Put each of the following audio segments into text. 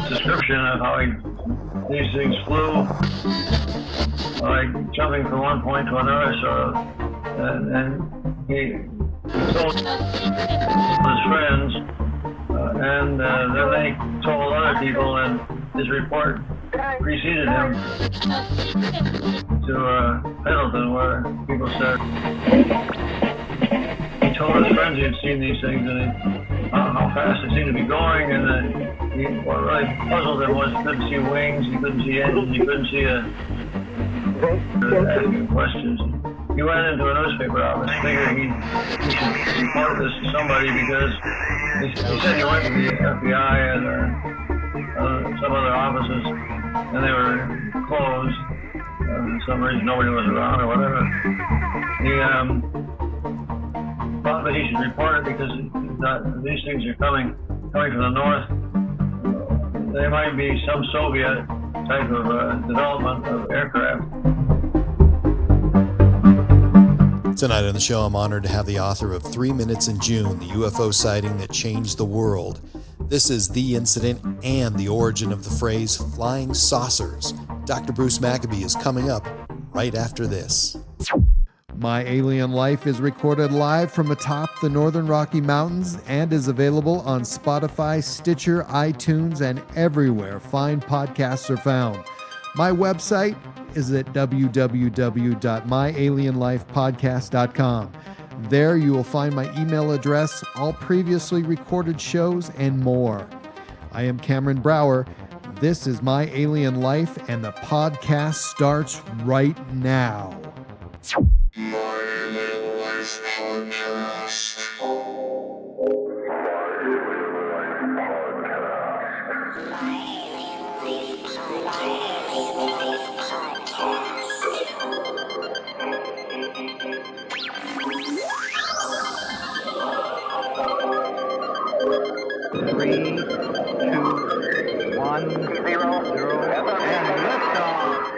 description of how these things flew, like jumping from one point to another, and he told his friends, and then they told other people, and his report preceded him to Pendleton, where people said he told his friends he had seen these things and how fast they seemed to be going, and what really puzzled him was he couldn't see wings, he couldn't see engines, he couldn't see asking questions. He went into a newspaper office, figured he should report this to somebody, because he said he went to the FBI and some other offices, and they were closed. For some reason, nobody was around or whatever. He thought that he should report it because he thought these things are coming from the north. There might be some Soviet type of development of aircraft. Tonight on the show, I'm honored to have the author of 3 Minutes in June, the UFO sighting that changed the world. This is the incident and the origin of the phrase flying saucers. Dr. Bruce Maccabee is coming up right after this. My Alien Life is recorded live from atop the Northern Rocky Mountains and is available on Spotify, Stitcher, iTunes, and everywhere fine podcasts are found. My website is at www.myalienlifepodcast.com. There you will find my email address, all previously recorded shows, and more. I am Cameron Brower. This is My Alien Life, and the podcast starts right now. My Alien Life Podcast. Three, two, 1, 0, and liftoff.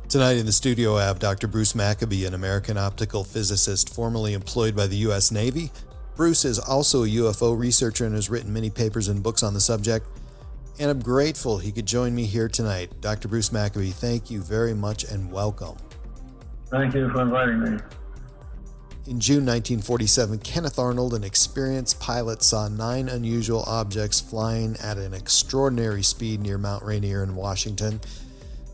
Tonight in the studio I have Dr. Bruce Maccabee, an American optical physicist formerly employed by the U.S. Navy. Bruce is also a UFO researcher and has written many papers and books on the subject, and I'm grateful he could join me here tonight. Dr. Bruce Maccabee, thank you very much and welcome. Thank you for inviting me. In June 1947, Kenneth Arnold, an experienced pilot, saw 9 unusual objects flying at an extraordinary speed near Mount Rainier in Washington.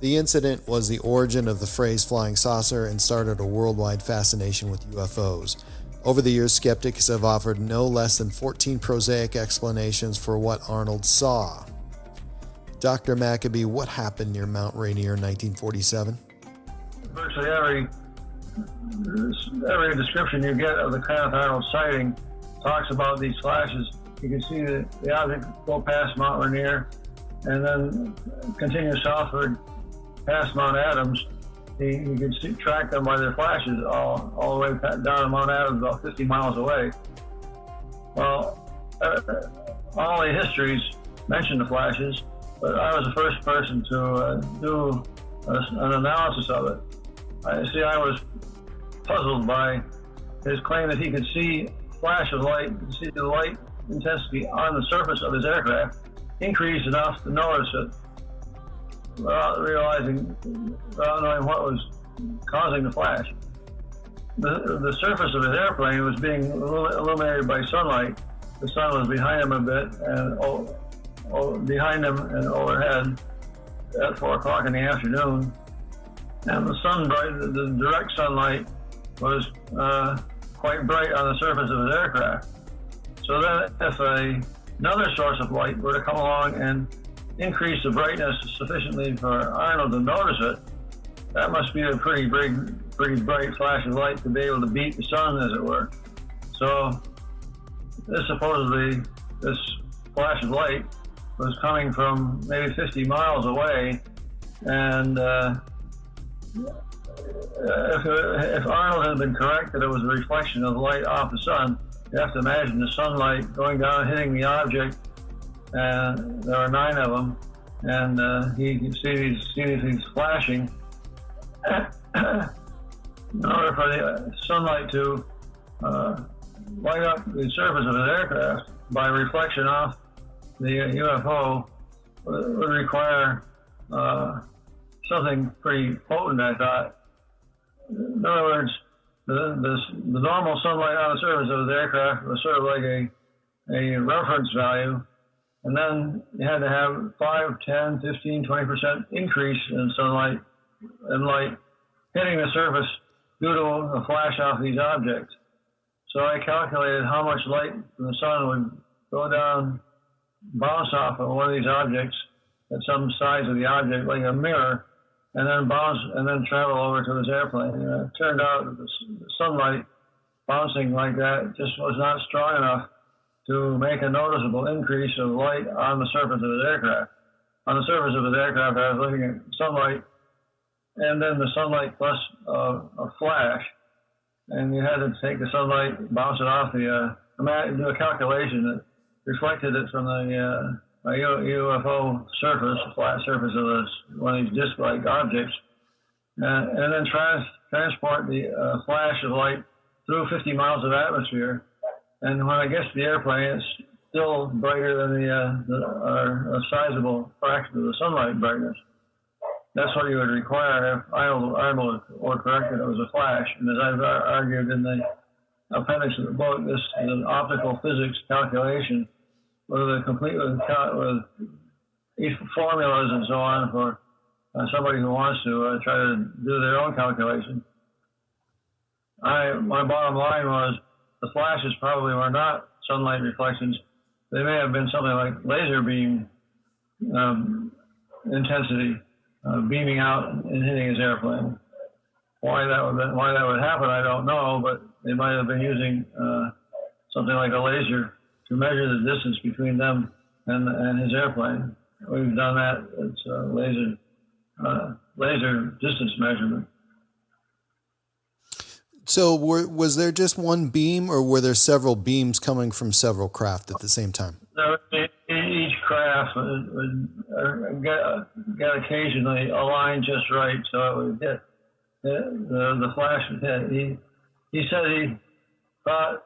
The incident was the origin of the phrase flying saucer and started a worldwide fascination with UFOs. Over the years, skeptics have offered no less than 14 prosaic explanations for what Arnold saw. Dr. Maccabee, what happened near Mount Rainier in 1947? Virtually every description you get of the Kenneth Arnold sighting talks about these flashes. You can see the object go past Mount Rainier and then continue southward past Mount Adams. You can track them by their flashes all the way down to Mount Adams, about 50 miles away. Well, all the histories mention the flashes, but I was the first person to do an analysis of it. I was puzzled by his claim that he could see a flash of light, see the light intensity on the surface of his aircraft increase enough to notice it without knowing what was causing the flash. The surface of his airplane was being illuminated by sunlight. The sun was behind him a bit, and behind him and overhead at 4 o'clock in the afternoon. And the direct sunlight was quite bright on the surface of his aircraft. So then if another source of light were to come along and increase the brightness sufficiently for Arnold to notice it, that must be a pretty bright flash of light to be able to beat the sun, as it were. So this flash of light was coming from maybe 50 miles away, and if Arnold had been correct that it was a reflection of light off the sun, you have to imagine the sunlight going down, hitting the object, and there are 9 of them, and he could see these things flashing. In order for the sunlight to light up the surface of an aircraft by reflection off the UFO would require something pretty potent, I thought. In other words, the normal sunlight on the surface of the aircraft was sort of like a reference value, and then you had to have 5, 10, 15, 20% increase in sunlight and light hitting the surface due to a flash off these objects. So I calculated how much light from the sun would go down, bounce off of one of these objects at some size of the object, like a mirror, and then bounce and then travel over to his airplane. And it turned out that the sunlight bouncing like that just was not strong enough to make a noticeable increase of light on the surface of his aircraft. On the surface of his aircraft, I was looking at sunlight, and then the sunlight plus a flash, and you had to take the sunlight, bounce it off the, do a calculation that reflected it from the UFO surface, flat surface of one of these disc-like objects, and then transport the flash of light through 50 miles of atmosphere. And when it gets to the airplane, it's still brighter than a sizable fraction of the sunlight brightness. That's what you would require if Arnold were correct that it was a flash. And as I've argued in the appendix of the book, this is an optical physics calculation with formulas and so on for somebody who wants to try to do their own calculation. My bottom line was the flashes probably were not sunlight reflections. They may have been something like laser beam intensity beaming out and hitting his airplane. Why that would happen, I don't know, but they might have been using something like a laser to measure the distance between them and his airplane. We've done that. It's laser distance measurement. So was there just one beam, or were there several beams coming from several craft at the same time? Each craft would get occasionally aligned just right, so it would hit. The flash would hit. He said he thought,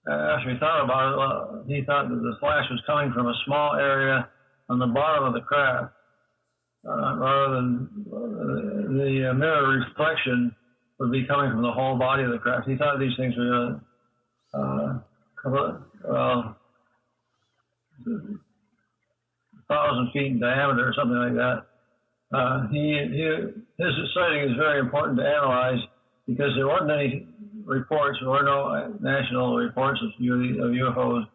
after he thought about it, he thought that the flash was coming from a small area on the bottom of the craft, rather than the mirror reflection would be coming from the whole body of the craft. He thought these things were 1,000 feet in diameter or something like that. His sighting is very important to analyze because there wasn't any reports, or no national reports of UFOs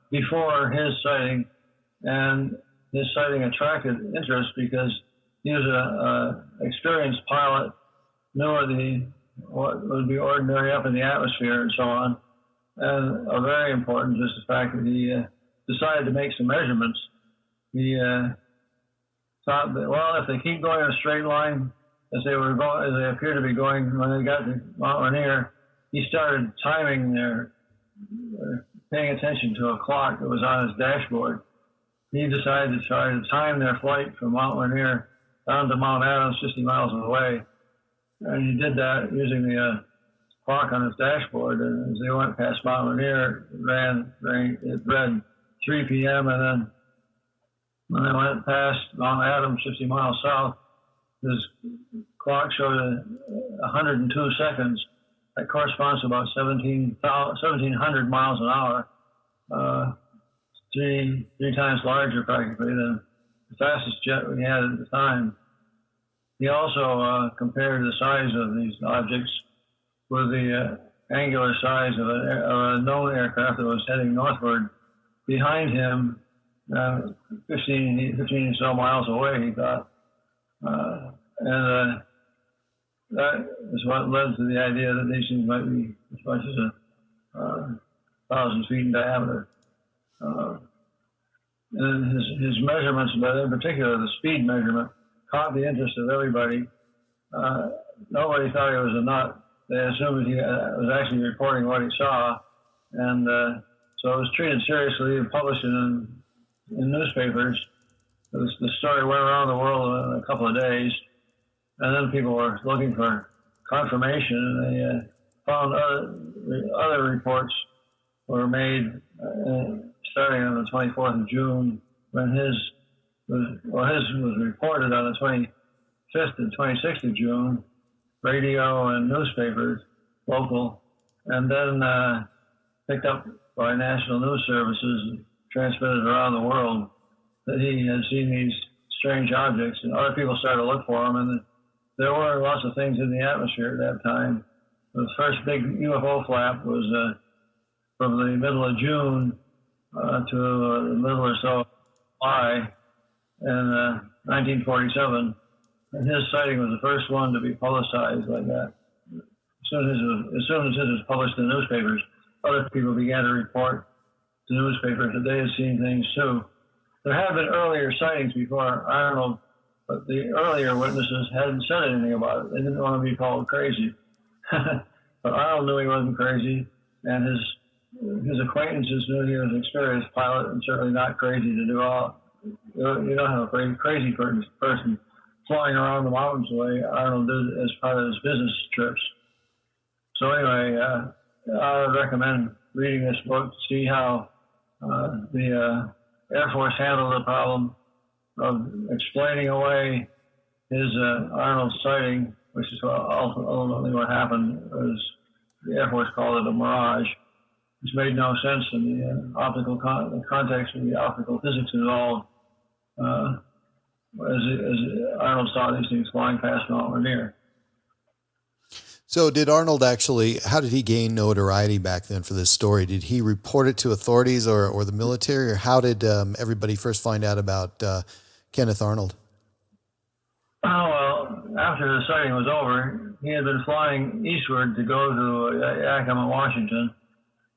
before his sighting, and his sighting attracted interest because he was an experienced pilot, knew what would be ordinary up in the atmosphere and so on. And very important is the fact that he decided to make some measurements. He thought that, well, if they keep going in a straight line as they appear to be going when they got to Mount Rainier, he started timing paying attention to a clock that was on his dashboard. He decided to try to time their flight from Mount Rainier down to Mount Adams, 50 miles away. And he did that using the clock on his dashboard. And as they went past Mount Rainier, it read 3 p.m. And then when they went past Mount Adams, 50 miles south, his clock showed 102 seconds. That corresponds to about 1,700 miles an hour, three times larger practically than the fastest jet we had at the time. He also compared the size of these objects with the angular size of a known aircraft that was heading northward behind him, 15 or so miles away, he thought. And that is what led to the idea that these things might be as much as 1,000 feet in diameter. And his measurements, but in particular the speed measurement, caught the interest of everybody. Nobody thought he was a nut. They assumed he was actually reporting what he saw, and so it was treated seriously and published in newspapers. The story went around the world in a couple of days, and then people were looking for confirmation, and they found other reports were made starting on the 24th of June, when his was reported on the 25th and 26th of June, radio and newspapers, local, and then picked up by national news services and transmitted around the world that he had seen these strange objects, and other people started to look for them, and there were lots of things in the atmosphere at that time. The first big UFO flap was from the middle of June to the middle or so of July in 1947. And his sighting was the first one to be publicized like that. As soon as it was published in the newspapers, other people began to report to newspapers that they had seen things too. There had been earlier sightings before Arnold, but the earlier witnesses hadn't said anything about it. They didn't want to be called crazy. But Arnold knew he wasn't crazy, and his acquaintances knew he was an experienced pilot and certainly not crazy to do all. You don't have a crazy person flying around the mountains the way Arnold did as part of his business trips. So anyway, I would recommend reading this book to see how the Air Force handled the problem of explaining away his Arnold sighting, which is ultimately what happened. The Air Force called it a mirage, which made no sense in the optical context of the optical physics involved. As Arnold saw these things flying past Mount Rainier. So did Arnold actually, how did he gain notoriety back then for this story? Did he report it to authorities or the military, or how did everybody first find out about Kenneth Arnold? Oh, well, after the sighting was over, he had been flying eastward to go to Yakima, Washington,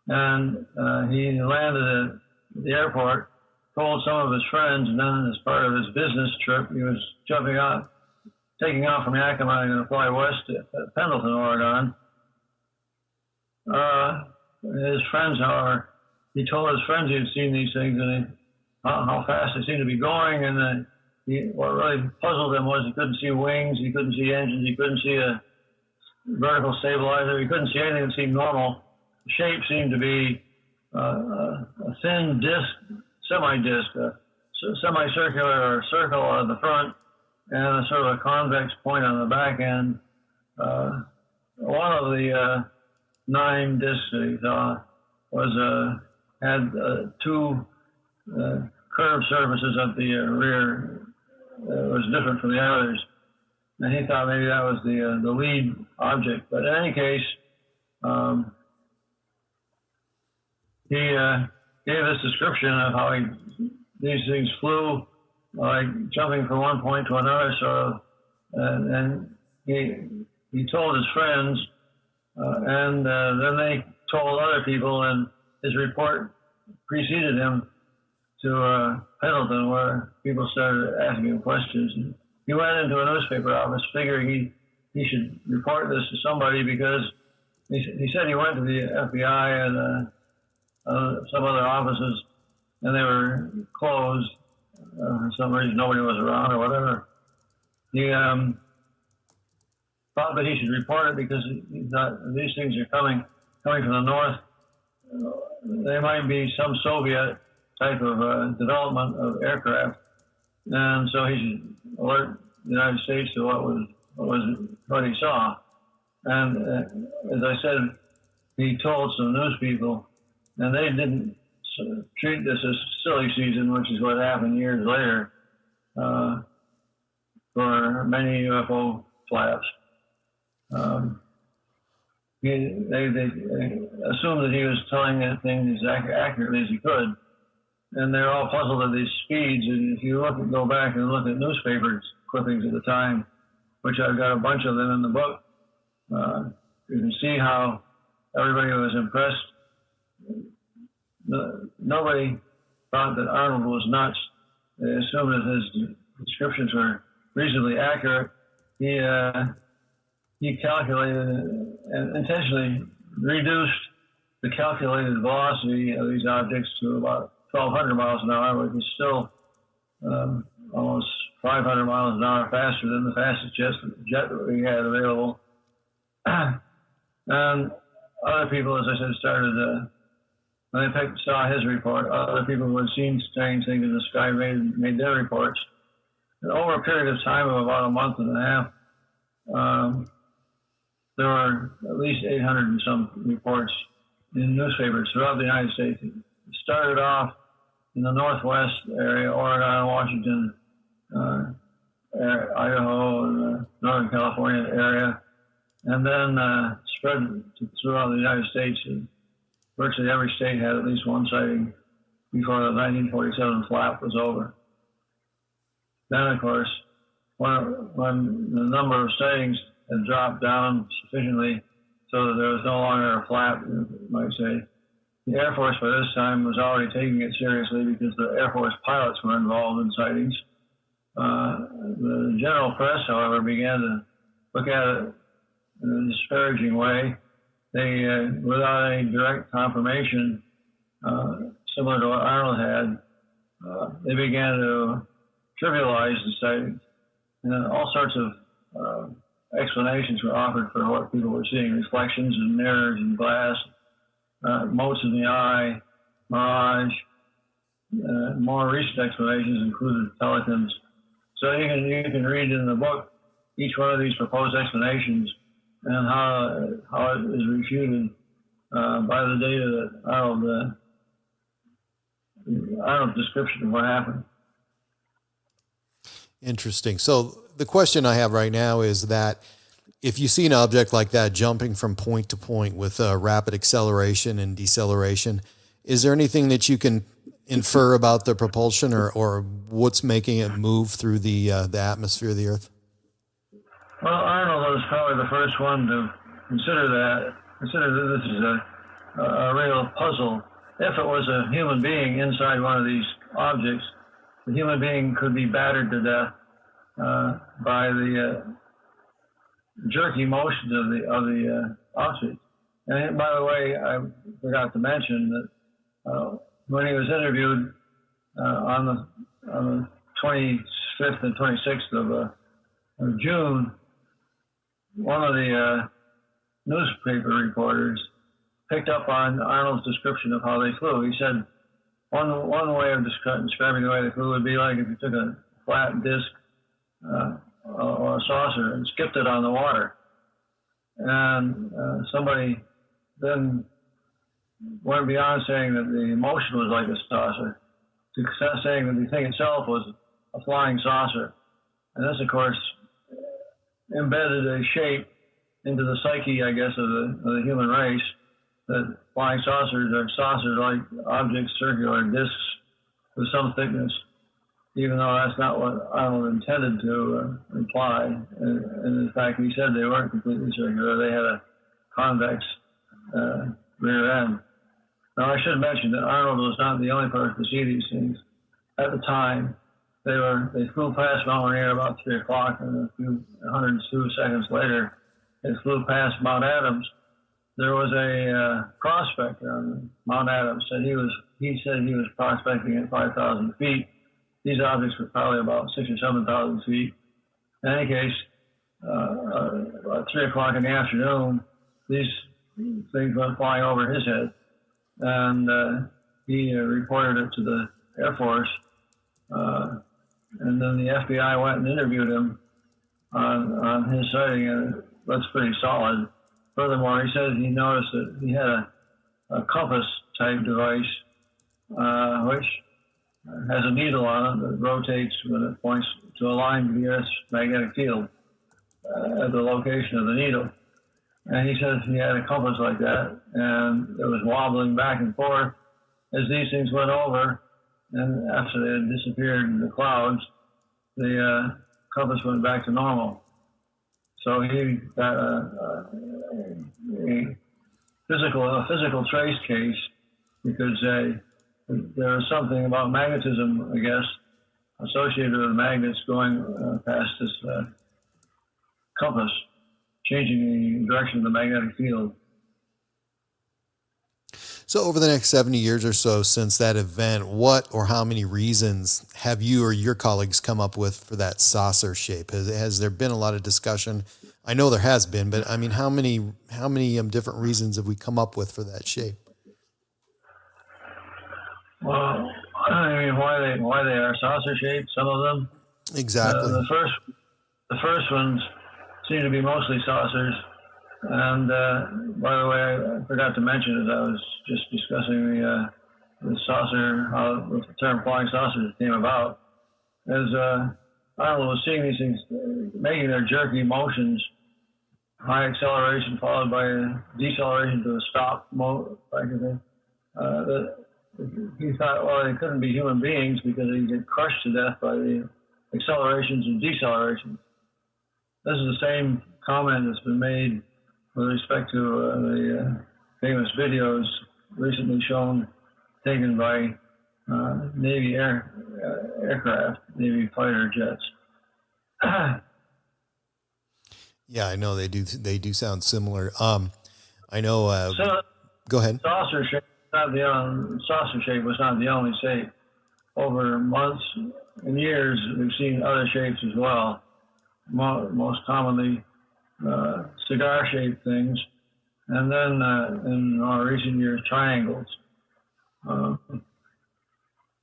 and he landed at the airport, told some of his friends, and then as part of his business trip, he was taking off from Yakima and going to fly west to Pendleton, Oregon. His friends, however, he told his friends he had seen these things and how fast they seemed to be going, and what really puzzled him was he couldn't see wings, he couldn't see engines, he couldn't see a vertical stabilizer, he couldn't see anything that seemed normal. The shape seemed to be a thin disc, semi-disc, semicircular or circle on the front, and a sort of a convex point on the back end. One of the 9 discs that he saw had 2 curved surfaces at the rear. It was different from the others, and he thought maybe that was the lead object. But in any case, he gave this description of how these things flew, like jumping from one point to another, sort of, and he told his friends, and then they told other people, and his report preceded him to Pendleton, where people started asking him questions. And he went into a newspaper office figuring he should report this to somebody, because he said he went to the FBI and some other offices, and they were closed. For some reason, nobody was around or whatever. He thought that he should report it because he thought these things are coming from the north. They might be some Soviet type of development of aircraft, and so he should alert the United States to what he saw. And as I said, he told some news people, and they didn't treat this as silly season, which is what happened years later for many UFO flaps. They assumed that he was telling things as accurately as he could, and they're all puzzled at these speeds. And if you go back and look at newspapers clippings at the time, which I've got a bunch of them in the book, you can see how everybody was impressed. Nobody thought that Arnold was nuts. They assumed that his descriptions were reasonably accurate. He calculated and intentionally reduced the calculated velocity of these objects to about 1,200 miles an hour, which is still almost 500 miles an hour faster than the fastest jet that we had available. And other people, as I said, started when they saw his report. Other people who had seen strange things in the sky made their reports. And over a period of time of about a month and a half, there were at least 800 and some reports in newspapers throughout the United States. It started off in the Northwest area, Oregon, Washington, Idaho, and the Northern California area, and then spread throughout the United States. Virtually every state had at least one sighting before the 1947 flap was over. Then, of course, when the number of sightings had dropped down sufficiently so that there was no longer a flap, you might say, the Air Force by this time was already taking it seriously because the Air Force pilots were involved in sightings. The general press, however, began to look at it in a disparaging way. They, without any direct confirmation, similar to what Arnold had, they began to trivialize the sightings. And then all sorts of explanations were offered for what people were seeing: reflections and mirrors and glass, motes in the eye, mirage. More recent explanations included pelicans. So you can read in the book each one of these proposed explanations and how it is refuted by the data that Arnold's description of what happened. Interesting. So the question I have right now is that if you see an object like that jumping from point to point with rapid acceleration and deceleration, is there anything that you can infer about the propulsion or what's making it move through the atmosphere of the Earth? Well, Arnold was probably the first one to consider that this is a real puzzle. If it was a human being inside one of these objects, the human being could be battered to death by the jerky motions of the object. And by the way, I forgot to mention that when he was interviewed on the 25th and 26th of June, one of the newspaper reporters picked up on Arnold's description of how they flew. He said one way of describing the way they flew would be like if you took a flat disc or a saucer and skipped it on the water. And somebody then went beyond saying that the motion was like a saucer to saying that the thing itself was a flying saucer. And this, of course, embedded a shape into the psyche, I guess, of the human race, that flying saucers are saucer-like objects, circular discs with some thickness, even though that's not what Arnold intended to imply. And in fact, he said they weren't completely circular. They had a convex rear end. Now, I should mention that Arnold was not the only person to see these things. At the time, they flew past Mount Rainier about 3 o'clock, and a few 102 seconds later, they flew past Mount Adams. There was a prospector on Mount Adams. He said he was prospecting at 5,000 feet. These objects were probably about 6,000 or 7,000 feet. In any case, about 3 o'clock in the afternoon, these things went flying over his head, and he reported it to the Air Force. And then the FBI went and interviewed him on his sighting, and it looks pretty solid. Furthermore, he said he noticed that he had a compass-type device, which has a needle on it that rotates when it points to align with the Earth's magnetic field at the location of the needle. And he says he had a compass like that, and it was wobbling back and forth as these things went over. And after they had disappeared in the clouds, the compass went back to normal. So he got a physical trace case, because there was something about magnetism, I guess, associated with magnets going past this compass, changing the direction of the magnetic field. So over the next 70 years or so since that event, what or how many reasons have you or your colleagues come up with for that saucer shape? Has there been a lot of discussion? I know there has been, but I mean, how many different reasons have we come up with for that shape? Well, I mean, why they are saucer shaped? Some of them. Exactly. The first ones seem to be mostly saucers. And by the way, I forgot to mention as I was just discussing the saucer, how the term flying saucers came about. As Arnold was seeing these things making their jerky motions, high acceleration followed by a deceleration to a stop mode, he thought, well, they couldn't be human beings because they get crushed to death by the accelerations and decelerations. This is the same comment that's been made with respect to the famous videos recently shown, taken by Navy aircraft, Navy fighter jets. Yeah, I know they do sound similar. I know. Go ahead. Saucer shape was not the only shape. Over months and years, we've seen other shapes as well. Most commonly, cigar-shaped things, and then in more recent years, triangles.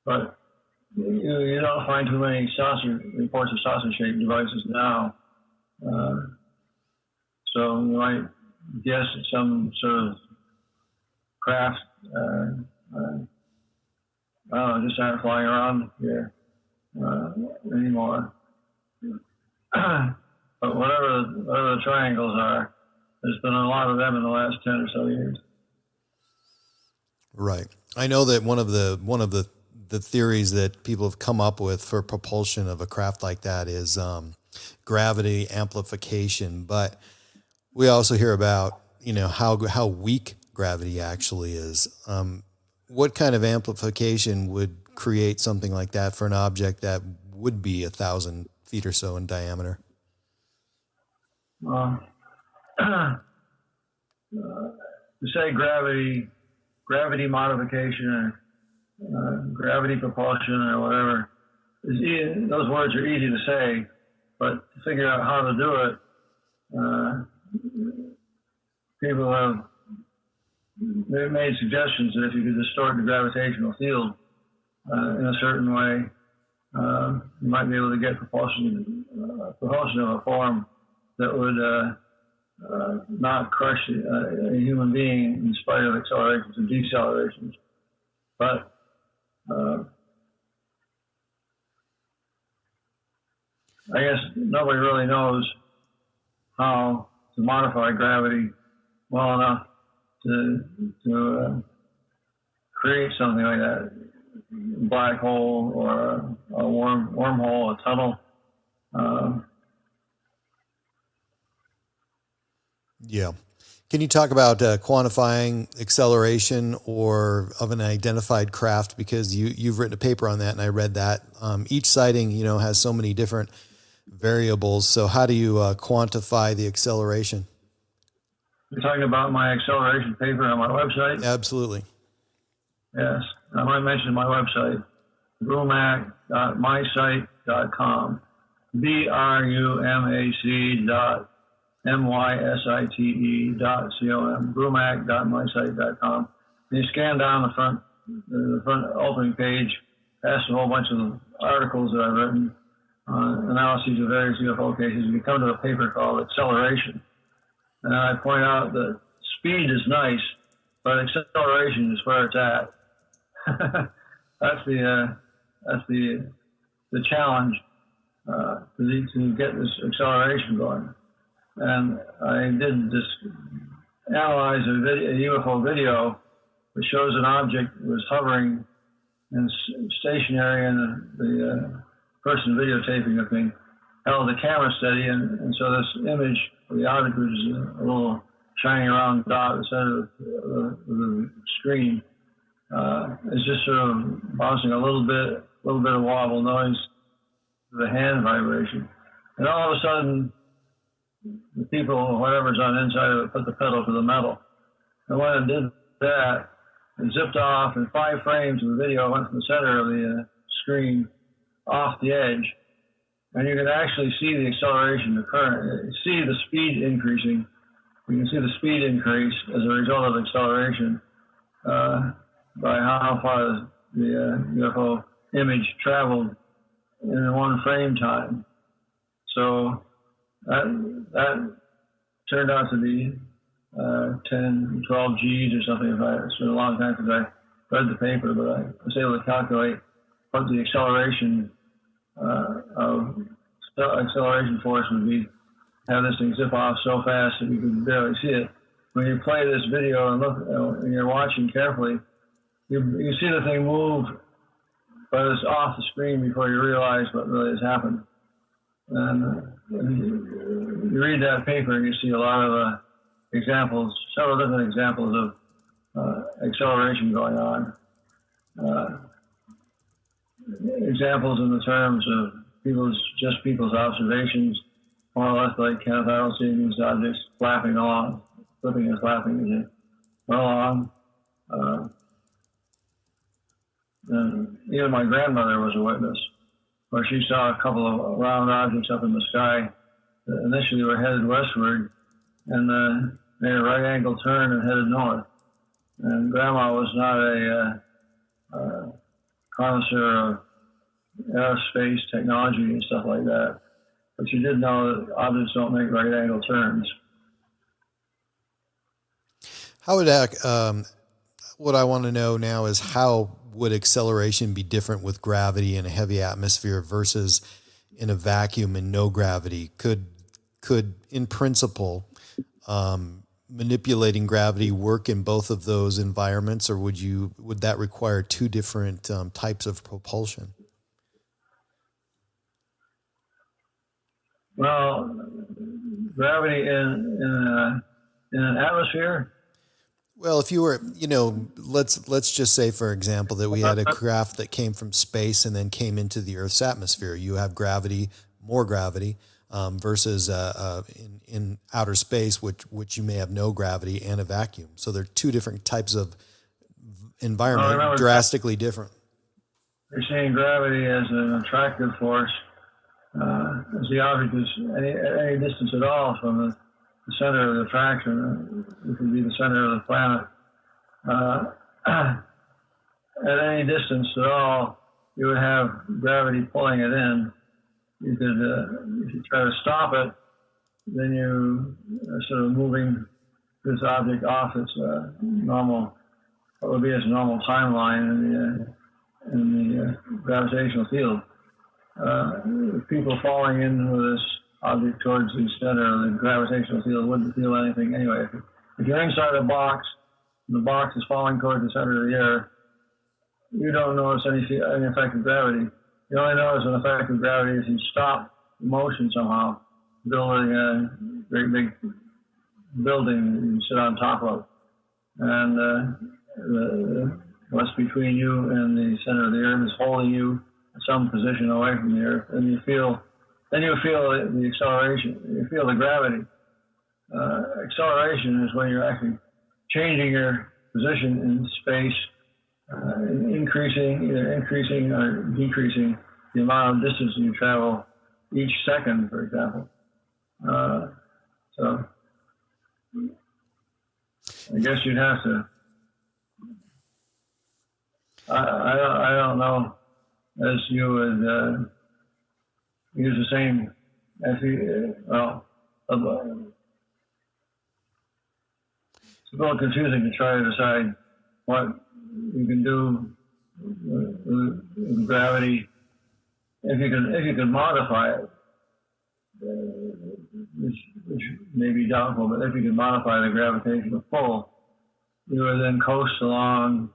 But you don't find too many reports of saucer-shaped devices now. So you might guess at some sort of craft, just aren't flying around here anymore. But whatever the triangles are, there's been a lot of them in the last 10 or so years. Right. I know that one of the theories that people have come up with for propulsion of a craft like that is gravity amplification, but we also hear about, how weak gravity actually is. What kind of amplification would create something like that for an object that would be 1,000 feet or so in diameter? To say gravity modification or gravity propulsion or whatever, those words are easy to say, but to figure out how to do it, people have made suggestions that if you could distort the gravitational field in a certain way, you might be able to get propulsion of a form that would not crush a human being in spite of accelerations and decelerations. But I guess nobody really knows how to modify gravity well enough to create something like that, a black hole or a wormhole, a tunnel. Yeah. Can you talk about quantifying acceleration or of an identified craft? Because you've written a paper on that, and I read that. Each sighting, has so many different variables. So how do you quantify the acceleration? You're talking about my acceleration paper on my website? Absolutely. Yes. I might mention my website, brumac.mysite.com, BRUMAC.MYSITE.com, brumac.mysite.com. You scan down the front opening page, past a whole bunch of articles that I've written on analyses of various UFO cases, and you come to a paper called Acceleration. And I point out that speed is nice, but acceleration is where it's at. That's the challenge to get this acceleration going. And I did analyze a UFO video that shows an object was hovering and stationary, and the person videotaping the thing held the camera steady, and so this image of the object was a little shining around dot at the center of the screen. It's just sort of bouncing a little bit of wobble noise, the hand vibration. And all of a sudden, the people, whatever's on the inside of it, put the pedal to the metal. And when it did that, it zipped off, and 5 frames of the video went from the center of the screen off the edge. And you can actually see the acceleration occurring, see the speed increasing. You can see the speed increase as a result of acceleration by how far the UFO image traveled in 1 frame time. So that turned out to be 10, 12 Gs or something. It's been a long time since I read the paper, but I was able to calculate what the acceleration acceleration force would be. Have this thing zip off so fast that you could barely see it. When you play this video and look, and you're watching carefully, you see the thing move, but it's off the screen before you realize what really has happened. And you read that paper and you see a lot of examples, several different examples of acceleration going on. Examples in the terms of people's observations, more or less like Kenneth Arnold seeing these objects flapping along, flipping and flapping as they went along. And even my grandmother was a witness, where she saw a couple of round objects up in the sky that initially were headed westward, and then made a right angle turn and headed north. And Grandma was not a connoisseur of aerospace technology and stuff like that, but she did know that objects don't make right angle turns. How would what I want to know now is how would acceleration be different with gravity in a heavy atmosphere versus in a vacuum and no gravity? Could in principle manipulating gravity work in both of those environments, or would that require 2 different types of propulsion? Well, gravity in an atmosphere. Well, if you were, let's just say, for example, that we had a craft that came from space and then came into the Earth's atmosphere. You have gravity, more gravity, versus in outer space, which you may have no gravity and a vacuum. So they're 2 different types of environment, drastically different. You're seeing gravity as an attractive force, as the object is at any distance at all from the center of the attraction. It could be the center of the planet. At any distance at all, you would have gravity pulling it in. You could, if you try to stop it, then you are sort of moving this object off its normal, what would be its normal timeline in the gravitational field. People falling into this object towards the center of the gravitational field wouldn't feel anything anyway. If you're inside a box and the box is falling towards the center of the Earth, you don't notice any effect of gravity. You only notice an effect of gravity if you stop the motion somehow, building a great big building that you sit on top of. And what's between you and the center of the Earth is holding you at some position away from the Earth, and you feel the acceleration, you feel the gravity. Acceleration is when you're actually changing your position in space, either increasing or decreasing the amount of distance you travel each second, for example. So I guess you'd have to. I don't know as you would use the same. It's a little confusing to try to decide what you can do with gravity. If you can modify it, which may be doubtful, but if you can modify the gravitational pull, you would then coast along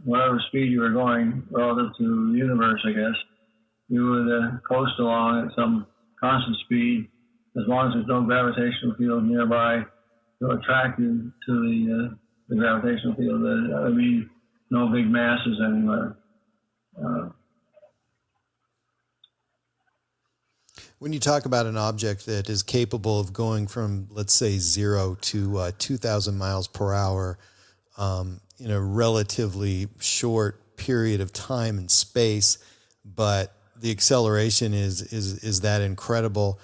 whatever speed you were going relative to the universe, I guess. You would coast along at some constant speed as long as there's no gravitational field nearby to attract you to the gravitational field. I mean, no big masses anywhere. When you talk about an object that is capable of going from, let's say, 0 to 2,000 miles per hour in a relatively short period of time and space, but the acceleration is that incredible.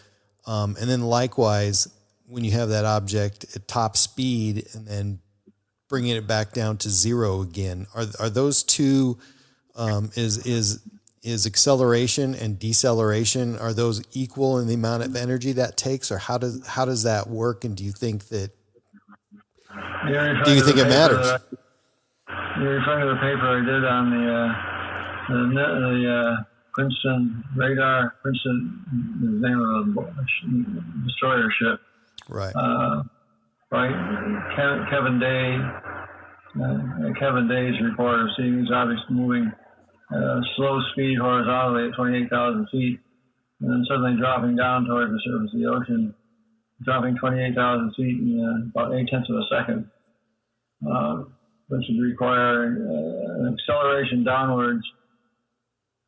And then likewise, when you have that object at top speed and then bringing it back down to 0 again, are those two, is acceleration and deceleration, are those equal in the amount of energy that takes, or how does that work? And do you think it matters? You're referring to the paper I did on the Princeton radar, Princeton, the name of the destroyer ship. Right. Right. Kevin Day's report of seeing these objects moving slow speed horizontally at 28,000 feet, and then suddenly dropping down towards the surface of the ocean, dropping 28,000 feet in about 0.8 of a second, which would require an acceleration downwards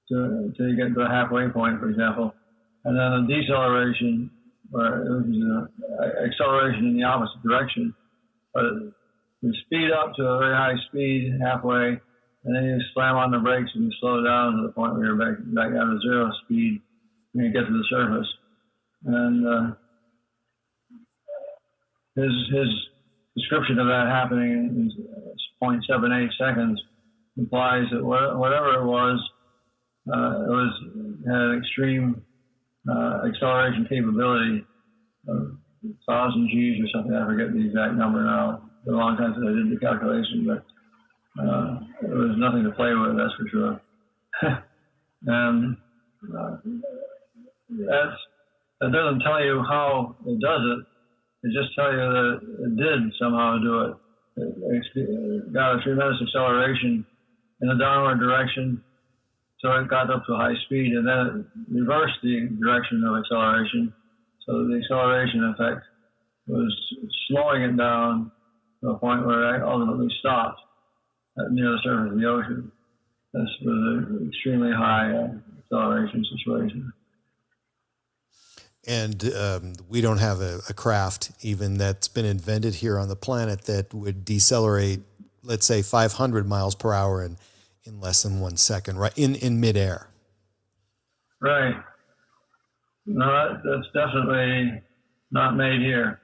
to get to the halfway point, for example, and then a deceleration, where it was an acceleration in the opposite direction, but you speed up to a very high speed halfway, and then you slam on the brakes and you slow down to the point where you're back down to 0 speed when you get to the surface. And his description of that happening in 0.78 seconds implies that whatever it was had an extreme acceleration capability of 1,000 Gs or something. I forget the exact number now. It's been a long time since I did the calculation, but there was nothing to play with, that's for sure. And that doesn't tell you how it does it. It just tells you that it did somehow do it. It got a tremendous acceleration in a downward direction, so it got up to high speed, and then it reversed the direction of acceleration. So the acceleration effect was slowing it down to a point where it ultimately stopped near the surface of the ocean. This was an extremely high acceleration situation. And we don't have a craft even that's been invented here on the planet that would decelerate, let's say, 500 miles per hour in less than 1 second, right? In midair. Right. No, that's definitely not made here.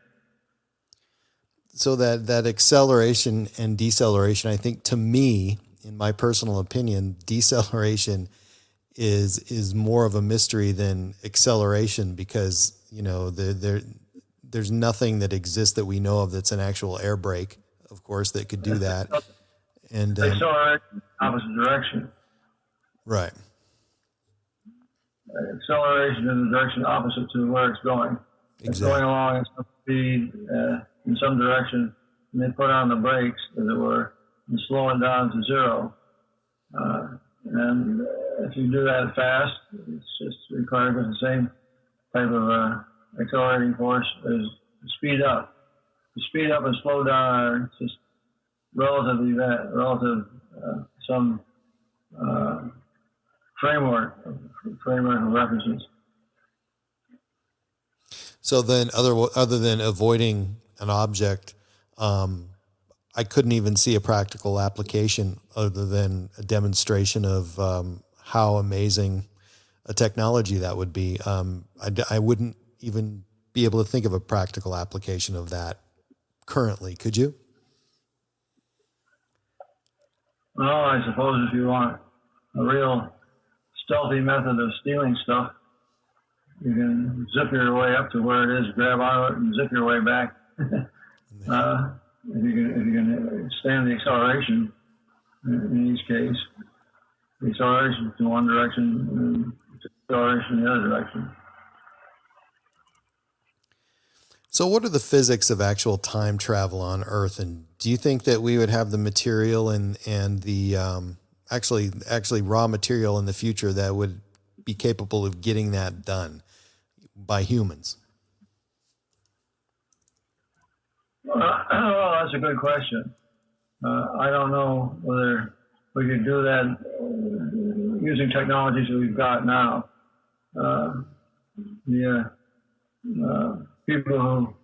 So that acceleration and deceleration, I think, to me, in my personal opinion, deceleration is more of a mystery than acceleration, because there's nothing that exists that we know of that's an actual air brake, of course, that could do that. And acceleration opposite direction. Right. Acceleration in the direction opposite to where it's going. Exactly. It's going along at some speed in some direction, and they put on the brakes, as it were, and slow it down to 0. And if you do that fast, it's just required with the same type of accelerating force as speed up. The speed up and slow down are just relative some framework of references. So then, other than avoiding an object, I couldn't even see a practical application other than a demonstration of how amazing a technology that would be. I wouldn't even be able to think of a practical application of that currently. Could you? Well, I suppose if you want a real stealthy method of stealing stuff, you can zip your way up to where it is, grab onto it, and zip your way back. If you can stand the acceleration, in each case, the acceleration in one direction and the acceleration in the other direction. So what are the physics of actual time travel on Earth? And do you think that we would have the material and the actually raw material in the future that would be capable of getting that done by humans? Well, that's a good question. I don't know whether we could do that using technologies that we've got now. People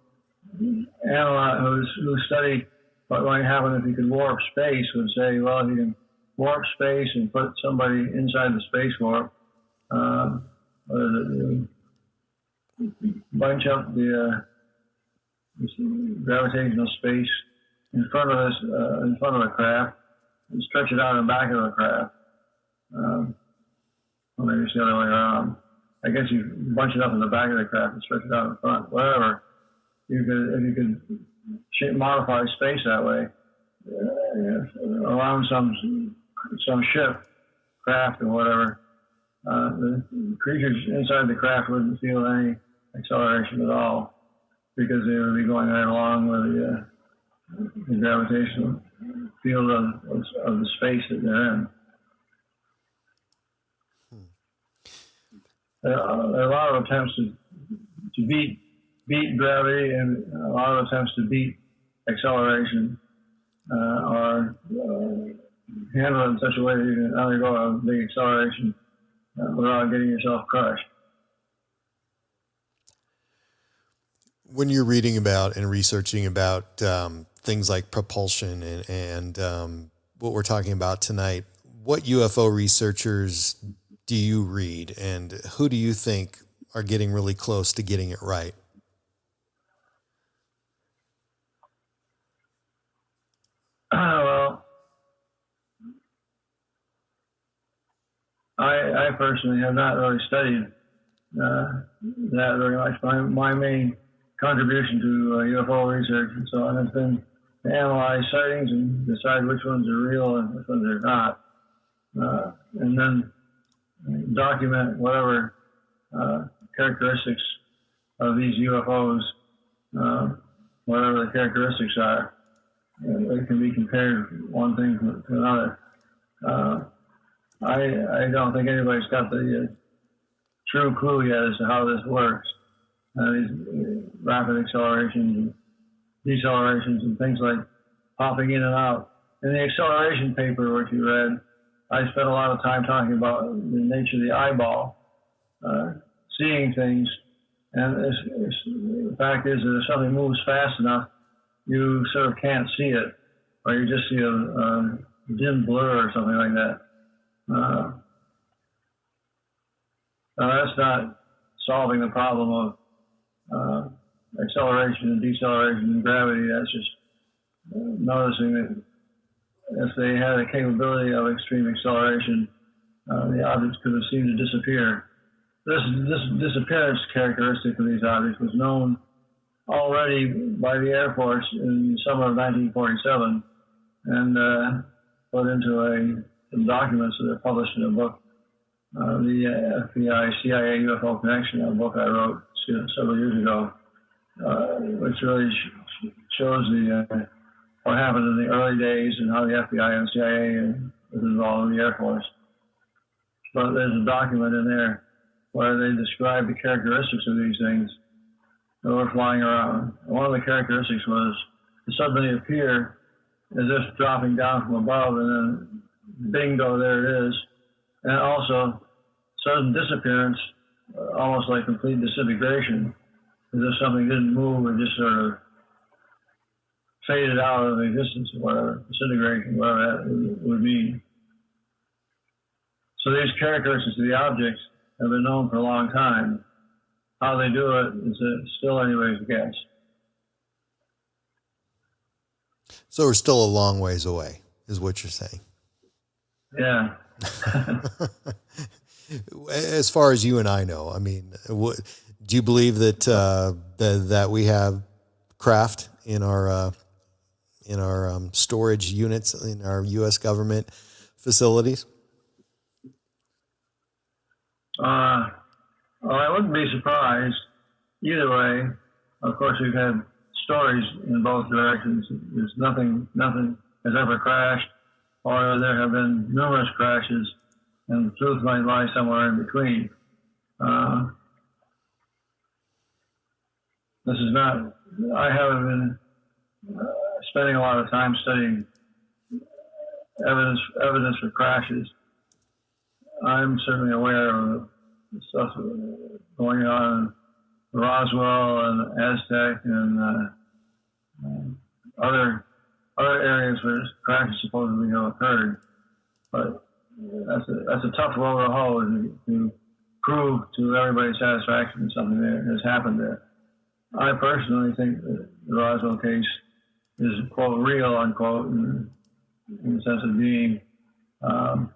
who analyze, who study what might happen if you could warp space would say, well, if you can warp space and put somebody inside the space warp, bunch up the gravitational space in front of us, in front of the craft, and stretch it out in the back of the craft. Or maybe it's the other way around. I guess you bunch it up in the back of the craft and stretch it out in front. Whatever. If you could modify space that way, around some ship, craft, or whatever, the creatures inside the craft wouldn't feel any acceleration at all because they would be going right along with the gravitational field of the space that they're in. There are a lot of attempts to beat gravity and a lot of attempts to beat acceleration or handle it in such a way that you can undergo a big acceleration without getting yourself crushed. When you're reading about and researching about things like propulsion and what we're talking about tonight, what UFO researchers do you read, and who do you think are getting really close to getting it right? Well, I personally have not really studied that very much. My main contribution to UFO research and so on has been to analyze sightings and decide which ones are real and which ones are not, and then document whatever characteristics of these UFOs, whatever the characteristics are. They can be compared one thing to another. I don't think anybody's got the true clue yet as to how this works. These rapid accelerations and decelerations and things like popping in and out. In the acceleration paper, which you read, I spent a lot of time talking about the nature of the eyeball, seeing things. And the fact is that if something moves fast enough, you sort of can't see it, or you just see a dim blur or something like that. Now that's not solving the problem of acceleration and deceleration and gravity. That's just noticing that if they had a capability of extreme acceleration, the objects could have seemed to disappear. This disappearance characteristic of these objects was known already by the Air Force in the summer of 1947 and put into some documents that are published in a book, the FBI CIA UFO Connection, a book I wrote several years ago, which really shows what happened in the early days and how the FBI and CIA was involved in the Air Force. But there's a document in there where they describe the characteristics of these things that were flying around. And one of the characteristics was to suddenly appear as if dropping down from above, and then bingo, there it is. And also sudden disappearance, almost like complete disintegration, as if something didn't move or just sort of faded out of existence, or whatever, disintegration, whatever that would mean. So these characteristics of the objects have been known for a long time. How they do it is still anybody's guess. So we're still a long ways away, is what you're saying. Yeah. As far as you and I know, I mean, do you believe that that we have craft in our storage units in our U.S. government facilities? Well, I wouldn't be surprised. Either way, of course, we've had stories in both directions. There's nothing has ever crashed, or there have been numerous crashes, and the truth might lie somewhere in between. This is not, I haven't been spending a lot of time studying evidence for crashes. I'm certainly aware of the stuff going on in Roswell and Aztec and other areas where crashes supposedly have occurred. But that's a tough road to hoe to prove to everybody's satisfaction that something there has happened there. I personally think that the Roswell case is, quote, real, unquote, in the sense of being an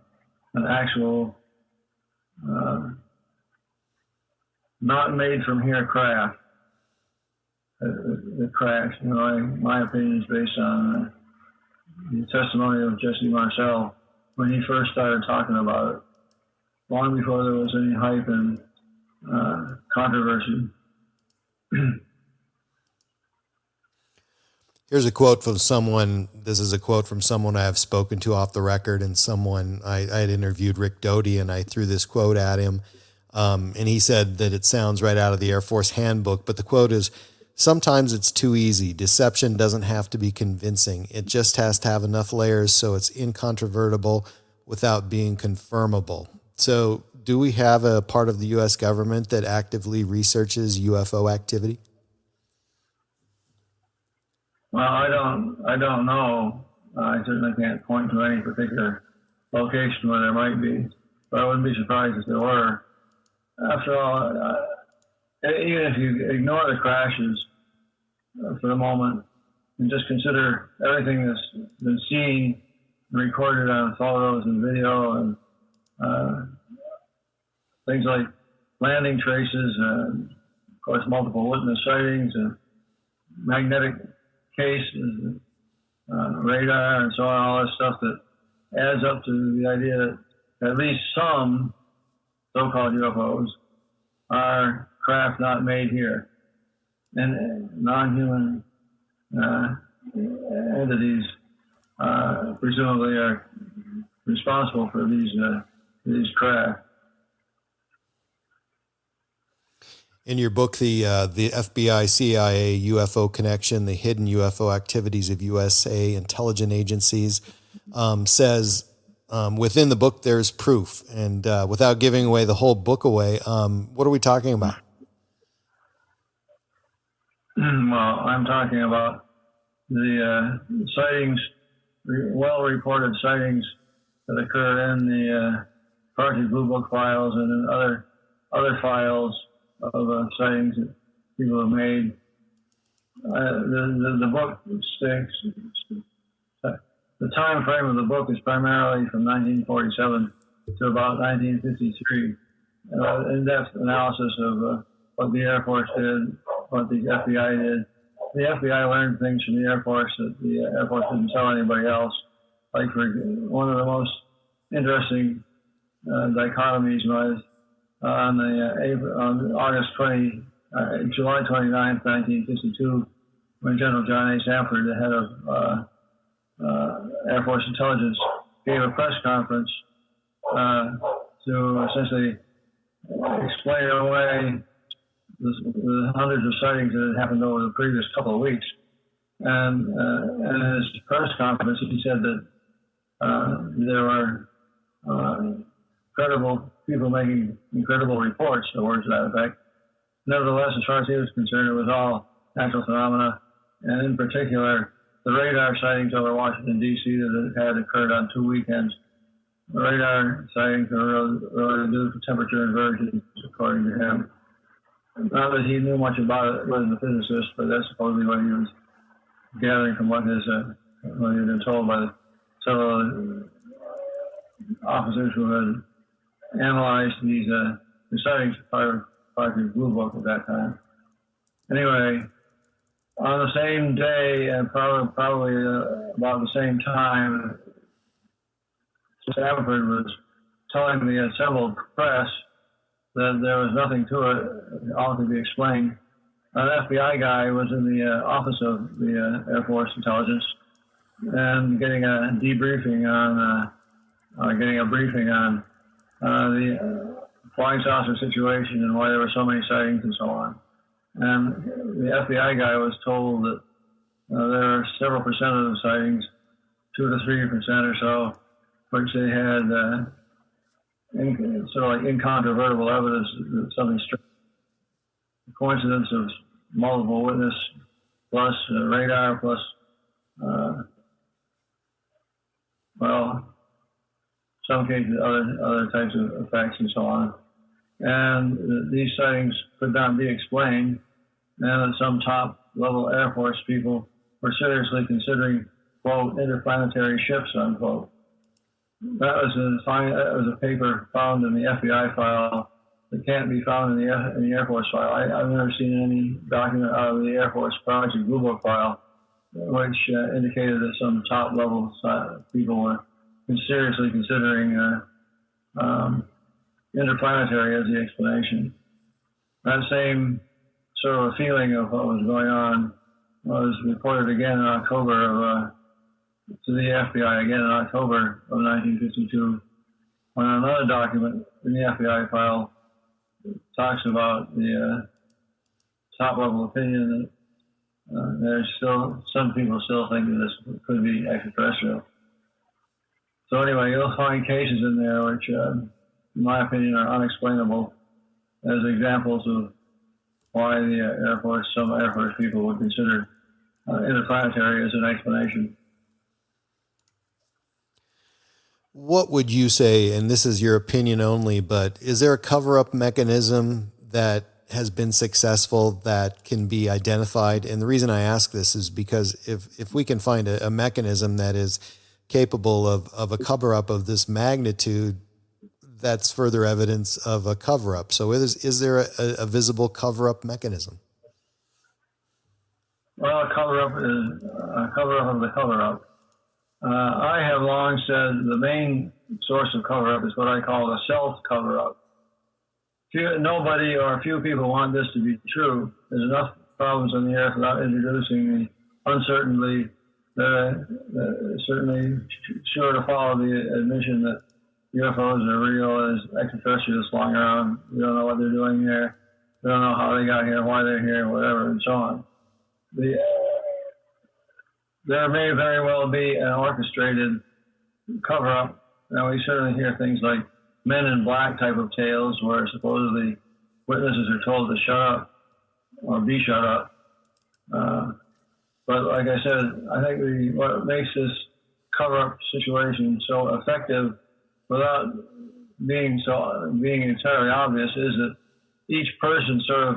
actual not made from here craft. The crash, my opinion is based on the testimony of Jesse Marcel when he first started talking about it, long before there was any hype and controversy. Here's a quote from someone. This is a quote from someone I have spoken to off the record, and someone I had interviewed, Rick Doty, and I threw this quote at him. And he said that it sounds right out of the Air Force handbook, but the quote is, "Sometimes it's too easy. Deception doesn't have to be convincing. It just has to have enough layers so it's incontrovertible without being confirmable." So do we have a part of the U.S. government that actively researches UFO activity? Well, I don't know. I certainly can't point to any particular location where there might be, but I wouldn't be surprised if there were. After all, even if you ignore the crashes for the moment and just consider everything that's been seen and recorded on photos and video and things like landing traces and, of course, multiple witness sightings and magnetic cases, radar, and so on, all this stuff that adds up to the idea that at least some so-called UFOs are craft not made here, and non-human entities presumably are responsible for these craft. In your book, the FBI, CIA, UFO connection, the hidden UFO activities of USA intelligence agencies, says within the book there's proof. And without giving away the whole book away, what are we talking about? Well, I'm talking about the sightings, well-reported sightings that occur in the Project Blue Book files and in other files of sightings that people have made. The book sticks. The time frame of the book is primarily from 1947 to about 1953. In-depth analysis of what the Air Force did, what the FBI did. The FBI learned things from the Air Force that the Air Force didn't tell anybody else. Like, for one of the most interesting dichotomies was on July 29th, 1952, when General John A. Sanford, the head of Air Force Intelligence, gave a press conference to essentially explain away the hundreds of sightings that had happened over the previous couple of weeks. And in his press conference, he said that there were credible people making incredible reports, the words to that effect. Nevertheless, as far as he was concerned, it was all natural phenomena, and in particular, the radar sightings over Washington, D.C. that had occurred on 2 weekends. The radar sightings were really due to temperature inversions, according to him. Not that he knew much about it, he wasn't a physicist, but that's supposedly what he was gathering from what he had been told by several officers who had analyzed these sightings for Project Blue Book at that time. Anyway, on the same day and probably about the same time, Sanford was telling the assembled press that there was nothing to it, all could be explained. An FBI guy was in the office of the Air Force Intelligence and getting a briefing on the flying saucer situation and why there were so many sightings and so on. And the FBI guy was told that there are several percent of the sightings, 2 to 3% or so, which they had sort of like incontrovertible evidence that something strange. The coincidence of multiple witness plus radar plus, some cases other types of effects and so on. And these sightings could not be explained, and some top-level Air Force people were seriously considering, quote, interplanetary ships, unquote. That was a paper found in the FBI file that can't be found in the Air Force file. I've never seen any document out of the Air Force Project Blue Book file which indicated that some top-level people were seriously considering interplanetary as the explanation. That same sort of feeling of what was going on was reported again in October to the FBI again in October of 1952, when another document in the FBI file talks about the top-level opinion that there's still some people still think that this could be extraterrestrial. So anyway, you'll find cases in there which, in my opinion, are unexplainable as examples of why the some Air Force people would consider interplanetary as an explanation. What would you say, and this is your opinion only, but is there a cover-up mechanism that has been successful that can be identified? And the reason I ask this is because if we can find a mechanism that is capable of a cover-up of this magnitude, that's further evidence of a cover-up. So is there a visible cover-up mechanism? Well, a cover-up is a cover-up of the cover-up. I have long said the main source of cover-up is what I call a self-cover-up. Nobody or a few people want this to be true. There's enough problems on the earth without introducing the uncertainty that are certainly sure to follow the admission that UFOs are real, as extraterrestrials flying around. We don't know what they're doing here. We don't know how they got here, why they're here, whatever, and so on. There may very well be an orchestrated cover-up. Now, we certainly hear things like Men in Black type of tales where supposedly witnesses are told to shut up or be shut up. But like I said, I think what makes this cover-up situation so effective without being entirely obvious is that each person sort of